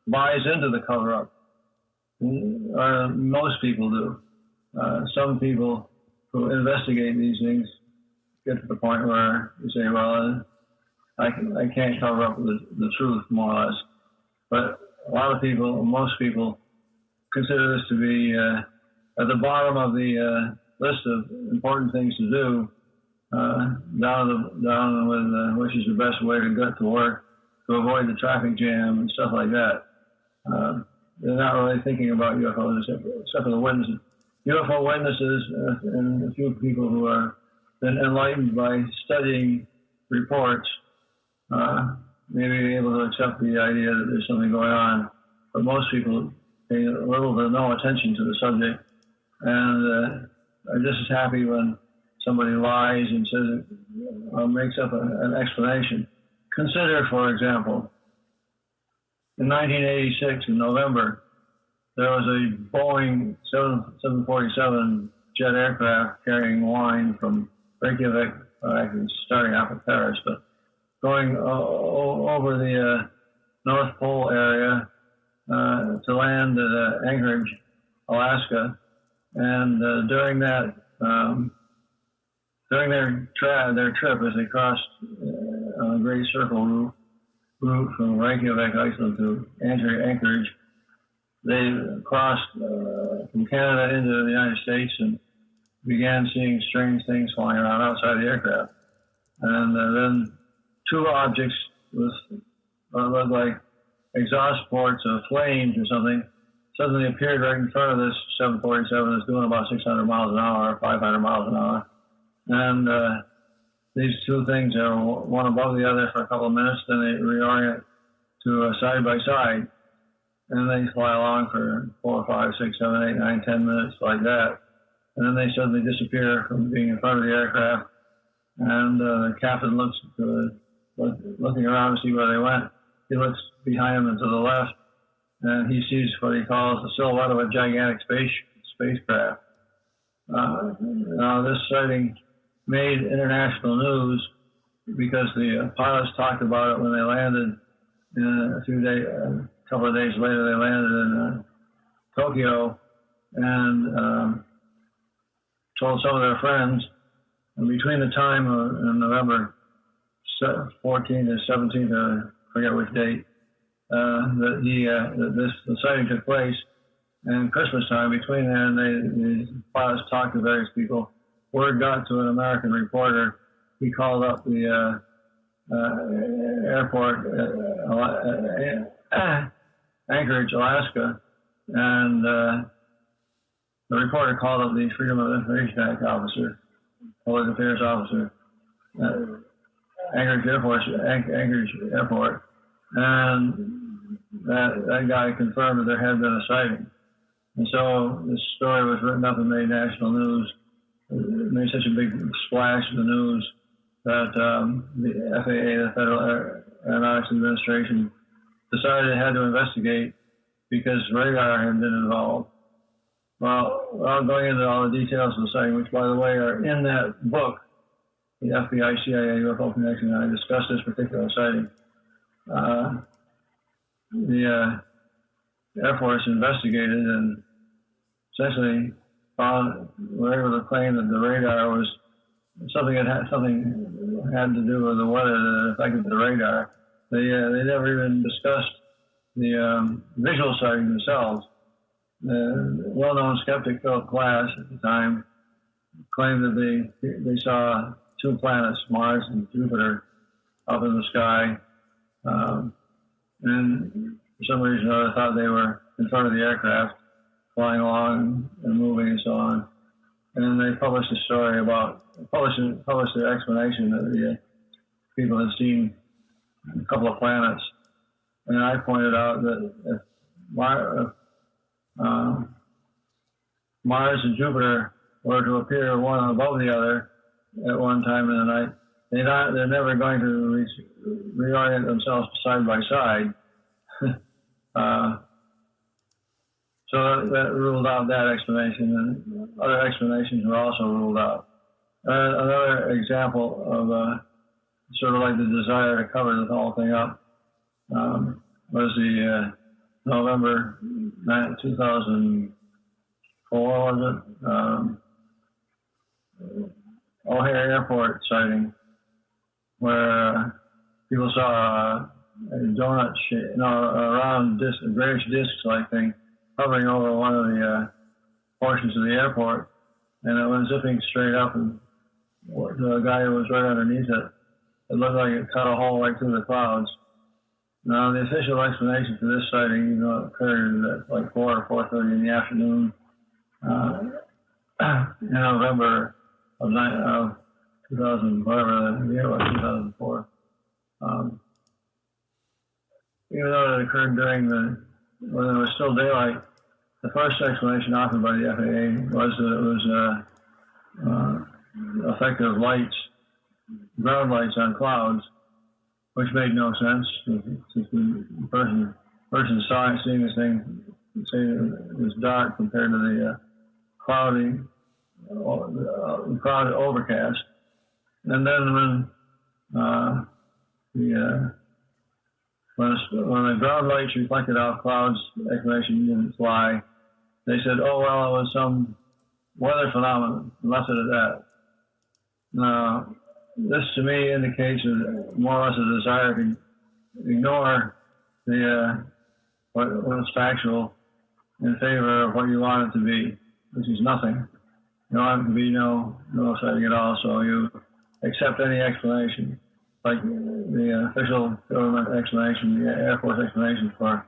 buys into the cover-up. Or most people do. Some people who investigate these things get to the point where you say, well, I can't cover up the truth, more or less. But a lot of people, most people, consider this to be at the bottom of the list of important things to do, down with which is the best way to get to work, to avoid the traffic jam and stuff like that. They're not really thinking about UFOs except for the witnesses. UFO witnesses and a few people who are been enlightened by studying reports may be able to accept the idea that there's something going on, but most people pay little to no attention to the subject, and are just as happy when somebody lies and says or makes up an explanation. Consider, for example, in 1986, in November, there was a Boeing 747 jet aircraft carrying wine from Reykjavik, actually starting out of Paris, but going over the North Pole area to land at Anchorage, Alaska. And during their trip, as they crossed on a Great Circle route from Reykjavik, Iceland to Anchorage, they crossed from Canada into the United States and began seeing strange things flying around outside the aircraft. And then two objects with what looked like exhaust ports of flames or something suddenly appeared right in front of this 747 that's doing about 600 miles an hour, 500 miles an hour. And these two things are one above the other for a couple of minutes, then they reorient to side by side. and they fly along for 4, 5, 6, 7, 8, 9, 10 minutes like that, and then they suddenly disappear from being in front of the aircraft, and the captain looks looking around to see where they went. He looks behind him and to the left, and he sees what he calls the silhouette of a gigantic spacecraft. Now, this sighting made international news because the pilots talked about it when they landed. A couple of days later, they landed in Tokyo and told some of their friends. And between the time of November 14th and 17th, I forget which date, that the sighting took place. And Christmas time, between then, the pilots talked to various people. Word got to an American reporter. He called up the airport, Anchorage, Alaska, and the reporter called up the Freedom of Information Act officer, public affairs officer, Anchorage Airport, and that guy confirmed that there had been a sighting. And so this story was written up and made national news. It made such a big splash in the news that the FAA, the Federal Aeronautics Administration, decided it had to investigate because radar had been involved. Well, without going into all the details of the sighting, which, by the way, are in that book, the FBI, CIA, UFO Connection, and I discussed this particular sighting. The Air Force investigated and essentially were able to claim that the radar was something had to do with the weather that affected the radar. They never even discussed the visual sighting themselves. The well-known skeptic Philip Glass at the time claimed that they saw two planets, Mars and Jupiter, up in the sky, and for some reason or other thought they were in front of the aircraft, flying along and moving and so on. And they published a story published their explanation that the people had seen a couple of planets. And I pointed out that if Mars and Jupiter were to appear one above the other at one time in the night, they're never going to reorient themselves side by side. So that ruled out that explanation, and other explanations were also ruled out. Another example of sort of like the desire to cover the whole thing up was the November 2004, was it? O'Hare Airport sighting, where people saw a donut shape, a round disc, a grayish disc-like thing hovering over one of the portions of the airport, and it was zipping straight up, and the guy who was right underneath it, it looked like it cut a hole right through the clouds. Now, the official explanation for this sighting, occurred at like 4 or 4:30 in the afternoon in November of 2000, whatever the year was, 2004. Even though it occurred when it was still daylight, the first explanation offered by the FAA was that it was effective lights, ground lights on clouds, which made no sense. Since the person seeing this thing, saying it was dark compared to the cloudy overcast. And then when the ground lights reflected off clouds, explanation didn't fly. They said, "Oh well, it was some weather phenomenon," and left it at that. Now, this to me indicates more or less a desire to ignore what's factual in favor of what you want it to be, which is nothing. You want it to be no sighting at all, so you accept any explanation, like the official government explanation, the Air Force explanation for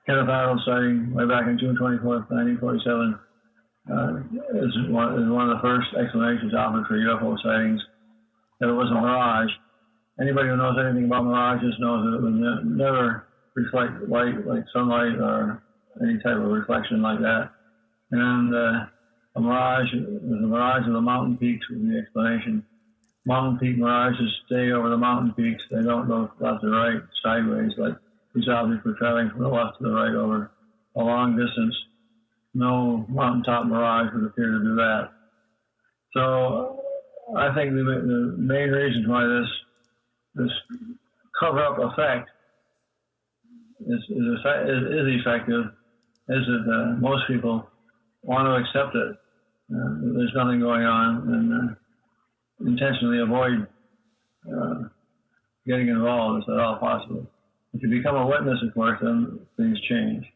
Kenneth Arnold's sighting way back on June 24th, 1947, is one of the first explanations offered for UFO sightings, that it was a mirage. Anybody who knows anything about mirages knows that it was never reflect light like sunlight or any type of reflection like that. And a mirage, there's a mirage of the mountain peaks would be the explanation. Mountain peak mirages stay over the mountain peaks. They don't go left to right, sideways, like these objects were traveling from the left to the right over a long distance. No mountaintop mirage would appear to do that. So I think the main reason why this cover-up effect is effective is that most people want to accept it. There's nothing going on, and intentionally avoid getting involved if at all possible. If you become a witness, of course, then things change.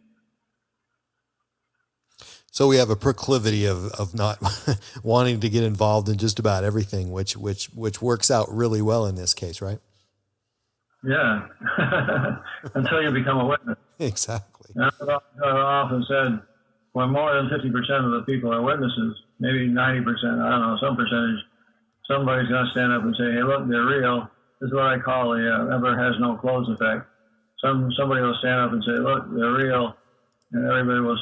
So we have a proclivity of not wanting to get involved in just about everything, which works out really well in this case, right? Yeah, until you become a witness. Exactly. And I've often said, when more than 50% of the people are witnesses, maybe 90%, I don't know, some percentage, somebody's going to stand up and say, hey, look, they're real. This is what I call the ever has no clothes effect. Somebody will stand up and say, look, they're real. And everybody will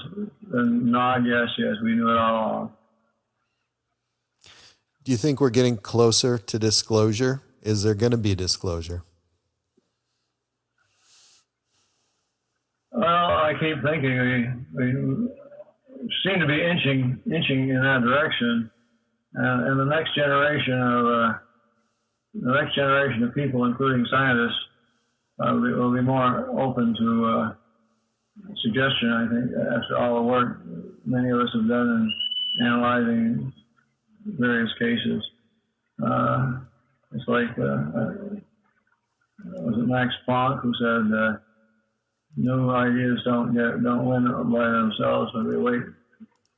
nod, yes, we knew it all along. Do you think we're getting closer to disclosure? Is there going to be disclosure? Well, I keep thinking we seem to be inching in that direction. And the next generation of people, including scientists, will be more open to suggestion, I think, after all the work many of us have done in analyzing various cases. It's like, was it Max Planck who said, new ideas don't win by themselves, but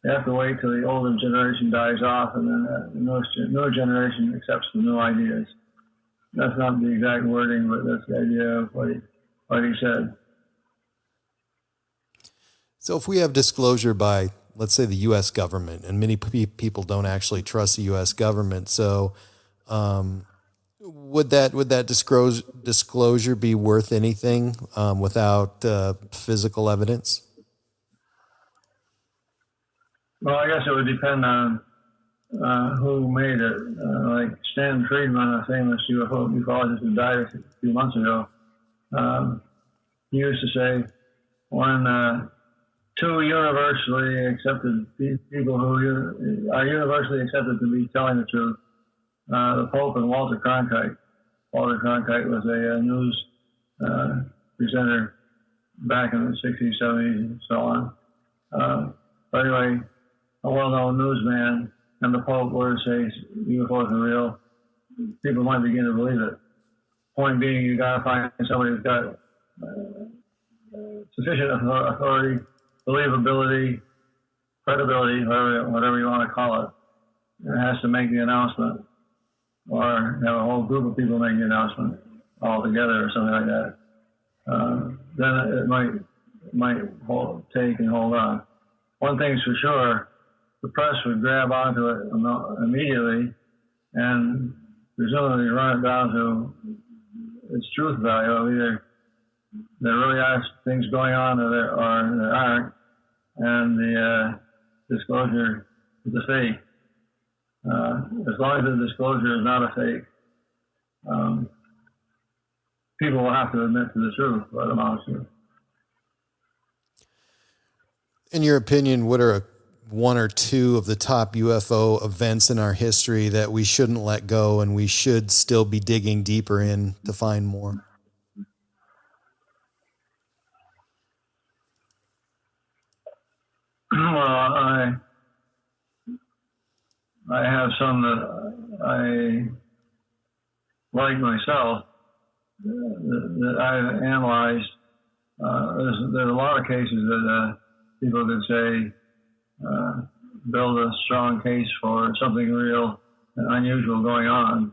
they have to wait till the older generation dies off, and then the newer generation accepts the new ideas. That's not the exact wording, but that's the idea of what he said. So if we have disclosure by, let's say, the U.S. government, and many people don't actually trust the U.S. government, so would that disclosure be worth anything without physical evidence? Well, I guess it would depend on who made it. Like Stan Friedman, a famous UFO ufologist who died a few months ago, he used to say, when two universally accepted people who are universally accepted to be telling the truth, the Pope and Walter Cronkite. Walter Cronkite was a news presenter back in the 60s, 70s, and so on. But anyway, a well-known newsman and the Pope were to say UFOs are real, people might begin to believe it. Point being, you got to find somebody who's got sufficient authority, believability, credibility, whatever you want to call it. It has to make the announcement, or have a whole group of people make the announcement all together, or something like that. Then it might take and hold on. One thing's for sure, the press would grab onto it immediately and presumably run it down to its truth value. Either there really are things going on or there aren't, and the disclosure is a fake. As long as the disclosure is not a fake, people will have to admit to the truth, what amounts to. In your opinion, what are one or two of the top UFO events in our history that we shouldn't let go and we should still be digging deeper in to find more? Well, I have some that I like myself that I've analyzed. There's a lot of cases that people could say build a strong case for something real and unusual going on.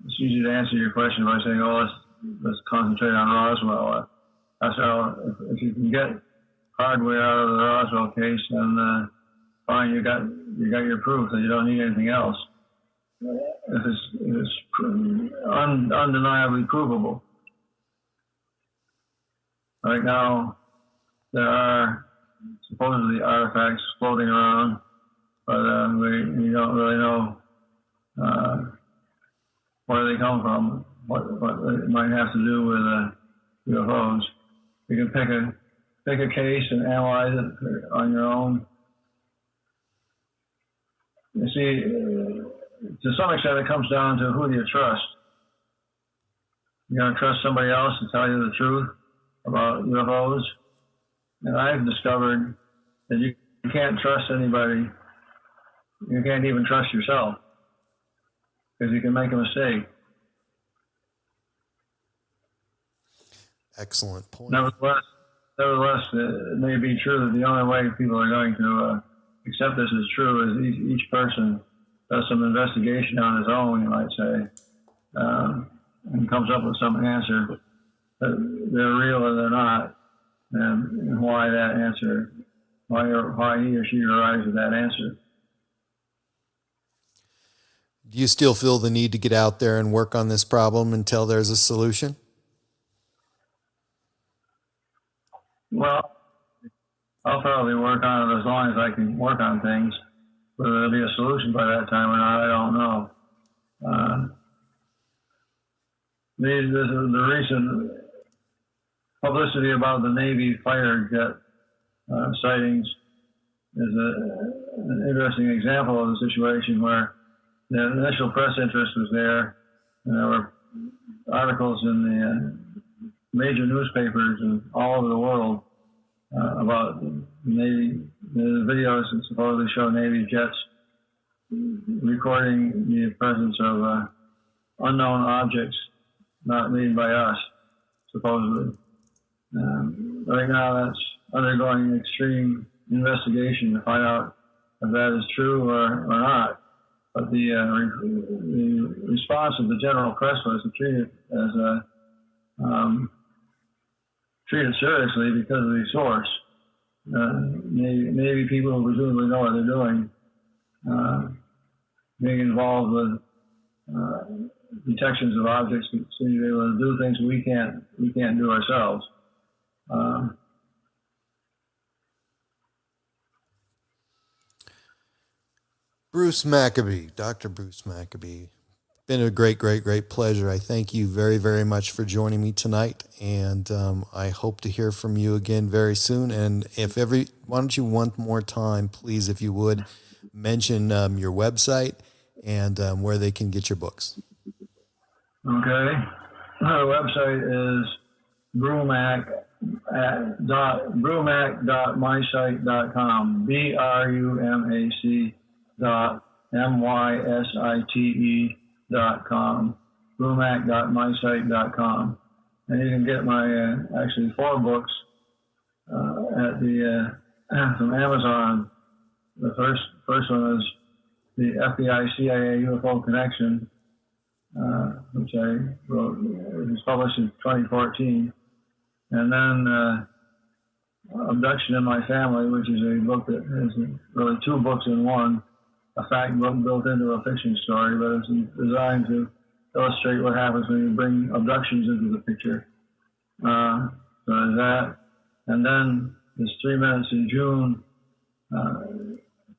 It's easy to answer your question by saying, "Oh, let's concentrate on Roswell." That's how, if you can get hardware out of the Roswell case, then fine, you got your proof, and you don't need anything else. If it's undeniably provable. Right now, there are supposedly artifacts floating around, but we don't really know where they come from, what it might have to do with UFOs. You can pick a case and analyze it on your own. You see, to some extent, it comes down to who do you trust. You're going to trust somebody else to tell you the truth about UFOs? And I've discovered that you can't trust anybody. You can't even trust yourself because you can make a mistake. Excellent point. Nevertheless, it may be true that the only way people are going to accept this as true is each person does some investigation on his own, you might say, and comes up with some answer that they're real or they're not, and why that answer, why he or she arrives at that answer. Do you still feel the need to get out there and work on this problem until there's a solution? Well, I'll probably work on it as long as I can work on things. Whether there'll be a solution by that time or not, I don't know. The recent publicity about the Navy fighter jet sightings is an interesting example of the situation where the initial press interest was there, and there were articles in the major newspapers all over the world about the Navy. The videos that supposedly show Navy jets recording the presence of unknown objects not made by us, supposedly. Right now, that's undergoing extreme investigation to find out if that is true or not. But the response of the general press was to treat it as treated seriously because of the source. Maybe people who presumably know what they're doing, being involved with detections of objects that seem to be able to do things we can't do ourselves. Bruce Maccabee, Dr. Bruce Maccabee. Been a great pleasure. I thank you very, very much for joining me tonight, and I hope to hear from you again very soon. And why don't you one more time, please, if you would, mention your website and where they can get your books. Okay. Our website is brumac.mysite.com. BRUMAC.MYSITE.com. brumac.mysite.com. And you can get my actually 4 books from Amazon. The first one is the FBI-CIA UFO Connection, which I wrote. It was published in 2014. And then Abduction in My Family, which is a book that is really 2 books in one, a fact book built into a fiction story, but it's designed to illustrate what happens when you bring abductions into the picture. So there's that. And then there's 3 Minutes in June.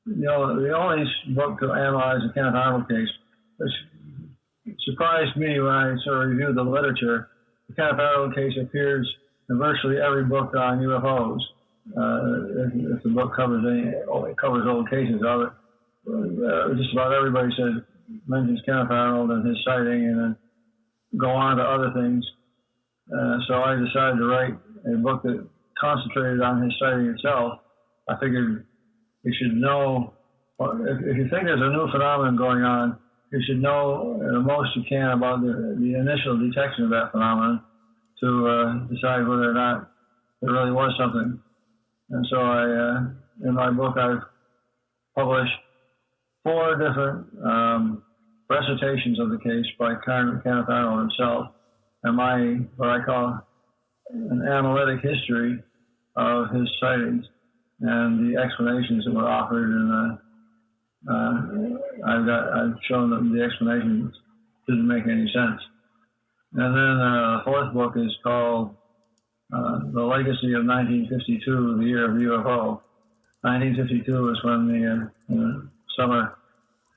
The only book to analyze the Kenneth Arnold case, which surprised me when I sort of reviewed the literature. The Kenneth Arnold case appears in virtually every book on UFOs. If the book covers old cases of it, just about everybody mentions Kenneth Arnold and his sighting, and then go on to other things. So I decided to write a book that concentrated on his sighting itself. I figured you should know, if you think there's a new phenomenon going on, you should know the most you can about the initial detection of that phenomenon to decide whether or not there really was something. And so in my book, I've published 4 different recitations of the case by Kenneth Arnold himself, and what I call an analytic history of his sightings and the explanations that were offered. And I've shown that the explanations didn't make any sense. And then the 4th book is called the legacy of 1952, the year of the UFO. 1952 is when the summer,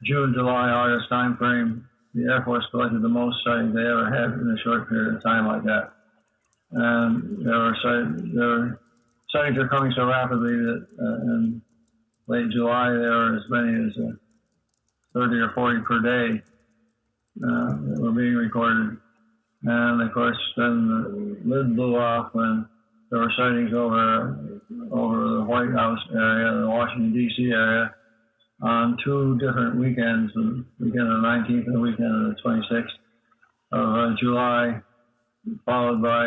June, July, August time frame, the Air Force collected the most sightings they ever had in a short period of time like that. And there were sightings are coming so rapidly that in late July there were as many as 30 or 40 per day that were being recorded. And of course, then the lid blew off when there were sightings over the White House area, the Washington, D.C. area, on 2 different weekends, the weekend of the 19th and the weekend of the 26th of July, followed by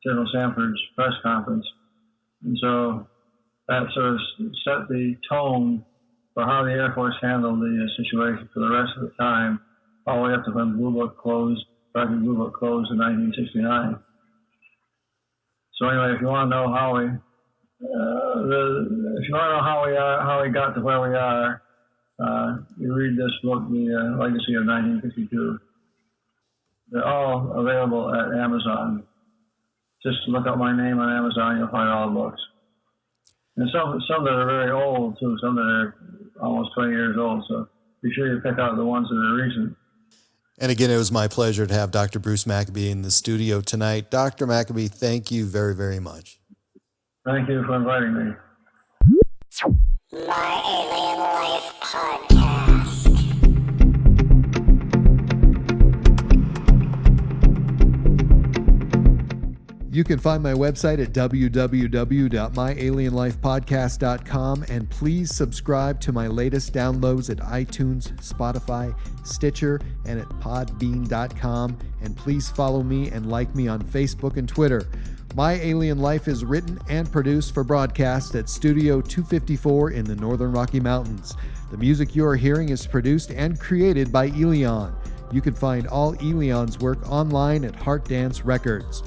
General Sanford's press conference. And so that sort of set the tone for how the Air Force handled the situation for the rest of the time, all the way up to when Blue Book closed, Project Blue Book closed in 1969. So anyway, if you want to know how we got to where we are, you read this book, The Legacy of 1952. They're all available at Amazon. Just look up my name on Amazon, you'll find all the books. And some that are very old too, some that are almost 20 years old. So be sure you pick out the ones that are recent. And again, it was my pleasure to have Dr. Bruce Maccabee in the studio tonight. Dr. Maccabee, thank you very, very much. Thank you for inviting me. My Alien Life Podcast. You can find my website at www.myalienlifepodcast.com, and please subscribe to my latest downloads at iTunes, Spotify, Stitcher, and at podbean.com. And please follow me and like me on Facebook and Twitter. My Alien Life is written and produced for broadcast at Studio 254 in the Northern Rocky Mountains. The music you are hearing is produced and created by Elion. You can find all Elion's work online at Heart Dance Records.